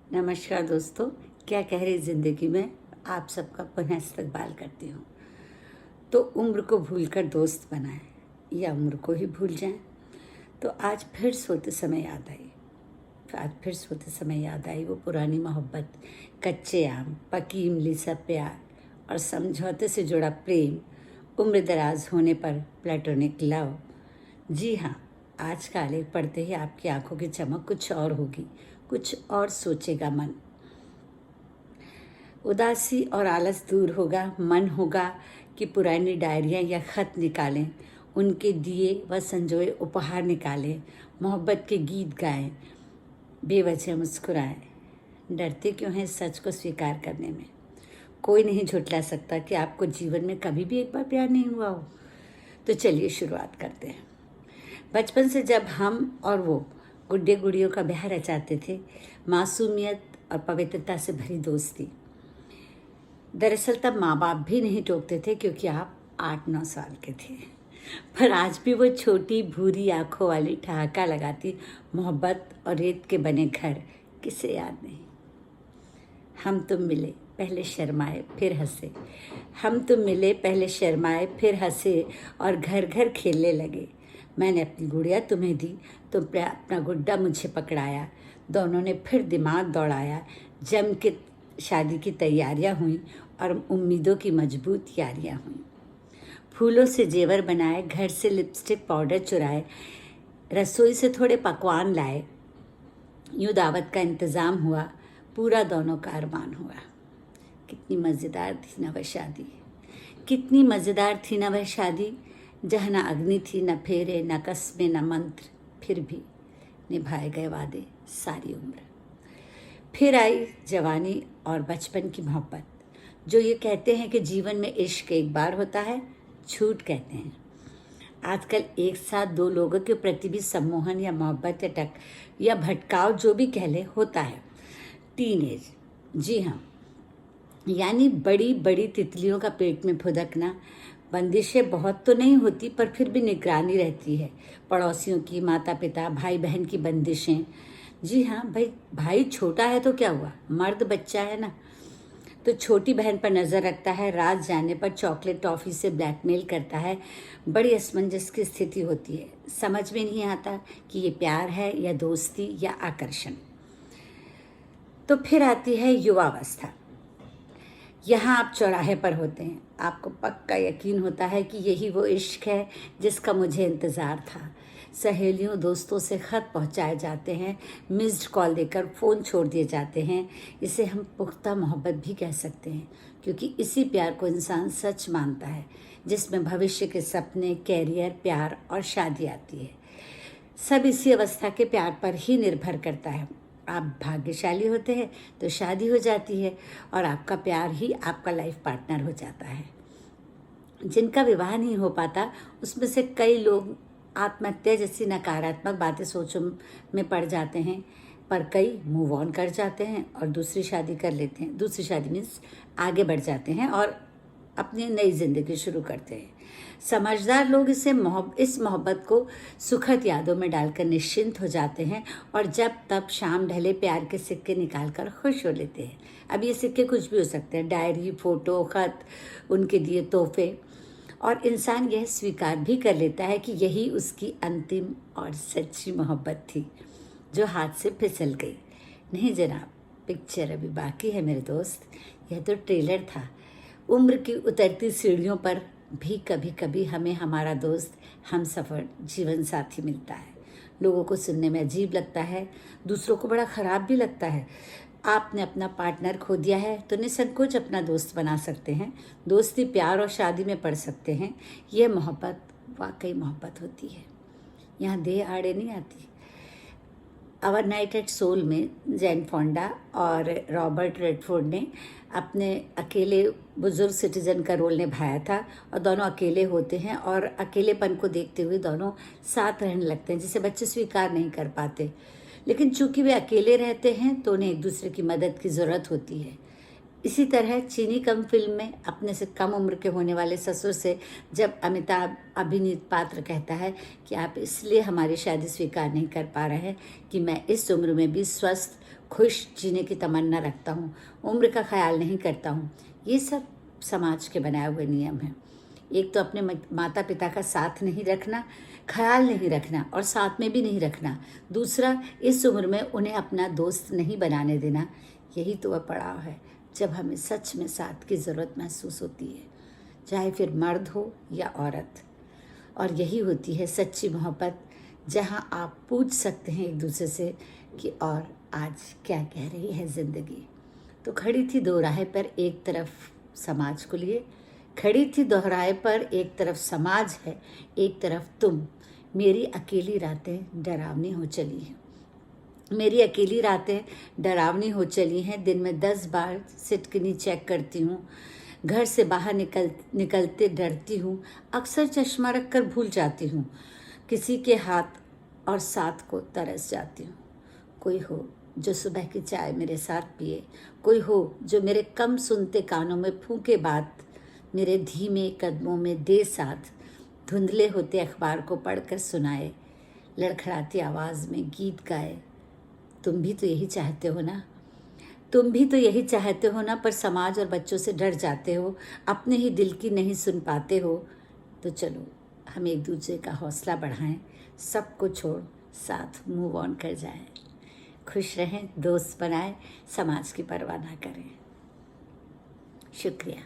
नमस्कार दोस्तों। क्या कह रही ज़िंदगी में आप सबका पुनः इस्तकबाल करती हूँ। तो उम्र को भूलकर दोस्त बनाएं या उम्र को ही भूल जाएं। तो आज फिर सोते समय याद आई वो पुरानी मोहब्बत, कच्चे आम, पकी इमली सा प्यार और समझौते से जुड़ा प्रेम, उम्र दराज होने पर प्लेटोनिक लव। जी हाँ, आज का आलेख पढ़ते ही आपकी आंखों की चमक कुछ और होगी, कुछ और सोचेगा मन। उदासी और आलस दूर होगा, मन होगा कि पुरानी डायरियाँ या ख़त निकालें, उनके दिए व संजोए उपहार निकालें, मोहब्बत के गीत गाएं, बेवजह मुस्कुराएं। डरते क्यों हैं सच को स्वीकार करने में? कोई नहीं झुठला सकता कि आपको जीवन में कभी भी एक बार प्यार नहीं हुआ हो। तो चलिए शुरुआत करते हैं। बचपन से जब हम और वो गुड्डे गुड़ियों का ब्याह रचाते थे, मासूमियत और पवित्रता से भरी दोस्ती। दरअसल तब माँ बाप भी नहीं टोकते थे क्योंकि आप 8-9 साल के थे। पर आज भी वो छोटी भूरी आंखों वाली ठहाका लगाती मोहब्बत और रेत के बने घर किसे याद नहीं। हम तुम मिले पहले शर्माए फिर हंसे, हम तुम मिले पहले शर्माए फिर हंसे और घर घर खेलने लगे। मैंने अपनी गुड़िया तुम्हें दी, तुमने अपना गुड्डा मुझे पकड़ाया। दोनों ने फिर दिमाग दौड़ाया, जम के शादी की तैयारियां हुई और उम्मीदों की मजबूत यारियां हुई। फूलों से जेवर बनाए, घर से लिपस्टिक पाउडर चुराए, रसोई से थोड़े पकवान लाए। यूँ दावत का इंतज़ाम हुआ, पूरा दोनों का अरमान हुआ। कितनी मज़ेदार थी ना वह शादी, कितनी मज़ेदार थी ना वह शादी, जहाँ न अग्नि थी, न फेरे, न कस्में, न मंत्र, फिर भी निभाए गए वादे सारी उम्र। फिर आई जवानी और बचपन की मोहब्बत। जो ये कहते हैं कि जीवन में इश्क एक बार होता है, झूठ कहते हैं। आजकल एक साथ दो लोगों के प्रति भी सम्मोहन या मोहब्बत या टक या भटकाव जो भी कह ले होता है। टीनेज, जी हाँ, यानी बड़ी बड़ी तितलियों का पेट में फुदकना। बंदिशें बहुत तो नहीं होती पर फिर भी निगरानी रहती है, पड़ोसियों की, माता पिता, भाई बहन की बंदिशें। जी हाँ भाई, भाई छोटा है तो क्या हुआ, मर्द बच्चा है ना, तो छोटी बहन पर नज़र रखता है, रात जाने पर चॉकलेट टॉफ़ी से ब्लैकमेल करता है। बड़ी असमंजस की स्थिति होती है, समझ में नहीं आता कि ये प्यार है या दोस्ती या आकर्षण। तो फिर आती है युवावस्था। यहाँ आप चौराहे पर होते हैं, आपको पक्का यकीन होता है कि यही वो इश्क है जिसका मुझे इंतज़ार था। सहेलियों दोस्तों से ख़त पहुँचाए जाते हैं, मिस्ड कॉल देकर फ़ोन छोड़ दिए जाते हैं। इसे हम पुख्ता मोहब्बत भी कह सकते हैं, क्योंकि इसी प्यार को इंसान सच मानता है, जिसमें भविष्य के सपने, कैरियर, प्यार और शादी आती है। सब इसी अवस्था के प्यार पर ही निर्भर करता है। आप भाग्यशाली होते हैं तो शादी हो जाती है और आपका प्यार ही आपका लाइफ पार्टनर हो जाता है। जिनका विवाह नहीं हो पाता उसमें से कई लोग आत्महत्या जैसी नकारात्मक बातें सोचों में पड़ जाते हैं, पर कई मूव ऑन कर जाते हैं और दूसरी शादी कर लेते हैं। दूसरी शादी मीन्स आगे बढ़ जाते हैं और अपनी नई जिंदगी शुरू करते हैं। समझदार लोग इस मोहब्बत को सुखद यादों में डालकर निश्चिंत हो जाते हैं और जब तब शाम ढले प्यार के सिक्के निकालकर खुश हो लेते हैं। अब ये सिक्के कुछ भी हो सकते हैं, डायरी, फोटो, खत, उनके दिए तोहफे, और इंसान यह स्वीकार भी कर लेता है कि यही उसकी अंतिम और सच्ची मोहब्बत थी जो हाथ से फिसल गई। नहीं जनाब, पिक्चर अभी बाकी है मेरे दोस्त, यह तो ट्रेलर था। उम्र की उतरती सीढ़ियों पर भी कभी कभी हमें हमारा दोस्त, हम सफ़र, जीवन साथी मिलता है। लोगों को सुनने में अजीब लगता है, दूसरों को बड़ा ख़राब भी लगता है। आपने अपना पार्टनर खो दिया है तो निसंकोच अपना दोस्त बना सकते हैं। दोस्ती प्यार और शादी में पड़ सकते हैं। यह मोहब्बत वाकई मोहब्बत होती है, यहाँ देह आड़े नहीं आती। आवर नाइट एट सोल में जैन फोंडा और रॉबर्ट रेडफोर्ड ने अपने अकेले बुजुर्ग सिटीजन का रोल निभाया था और दोनों अकेले होते हैं और अकेलेपन को देखते हुए दोनों साथ रहने लगते हैं, जिसे बच्चे स्वीकार नहीं कर पाते। लेकिन चूंकि वे अकेले रहते हैं तो उन्हें एक दूसरे की मदद की ज़रूरत होती है। इसी तरह चीनी कम फिल्म में अपने से कम उम्र के होने वाले ससुर से जब अमिताभ अभिनीत पात्र कहता है कि आप इसलिए हमारी शादी स्वीकार नहीं कर पा रहे हैं कि मैं इस उम्र में भी स्वस्थ खुश जीने की तमन्ना रखता हूँ, उम्र का ख्याल नहीं करता हूँ। ये सब समाज के बनाए हुए नियम हैं। एक तो अपने माता पिता का साथ नहीं रखना, ख्याल नहीं रखना और साथ में भी नहीं रखना। दूसरा, इस उम्र में उन्हें अपना दोस्त नहीं बनाने देना। यही तो वह पड़ाव है जब हमें सच में साथ की ज़रूरत महसूस होती है, चाहे फिर मर्द हो या औरत। और यही होती है सच्ची मोहब्बत, जहाँ आप पूछ सकते हैं एक दूसरे से कि और आज क्या कह रही है ज़िंदगी। तो खड़ी थी दोराहे पर, एक तरफ समाज को लिए खड़ी थी दोहराए पर, एक तरफ समाज है, एक तरफ तुम। मेरी अकेली रातें डरावनी हो चली हैं, मेरी अकेली रातें डरावनी हो चली हैं। दिन में 10 बार सिटकनी चेक करती हूँ, घर से बाहर निकलते डरती हूँ, अक्सर चश्मा रख कर भूल जाती हूँ, किसी के हाथ और साथ को तरस जाती हूँ। कोई हो जो सुबह की चाय मेरे साथ पिए, कोई हो जो मेरे कम सुनते कानों में फूंके बात, मेरे धीमे कदमों में दे साथ, धुंधले होते अखबार को पढ़कर सुनाए, लड़खड़ाती आवाज़ में गीत गाए। तुम भी तो यही चाहते हो ना, तुम भी तो यही चाहते हो ना, पर समाज और बच्चों से डर जाते हो, अपने ही दिल की नहीं सुन पाते हो। तो चलो हम एक दूसरे का हौसला बढ़ाएं, सबको छोड़ साथ मूव ऑन कर जाएं, खुश रहें, दोस्त बनाएं, समाज की परवाह ना करें। शुक्रिया।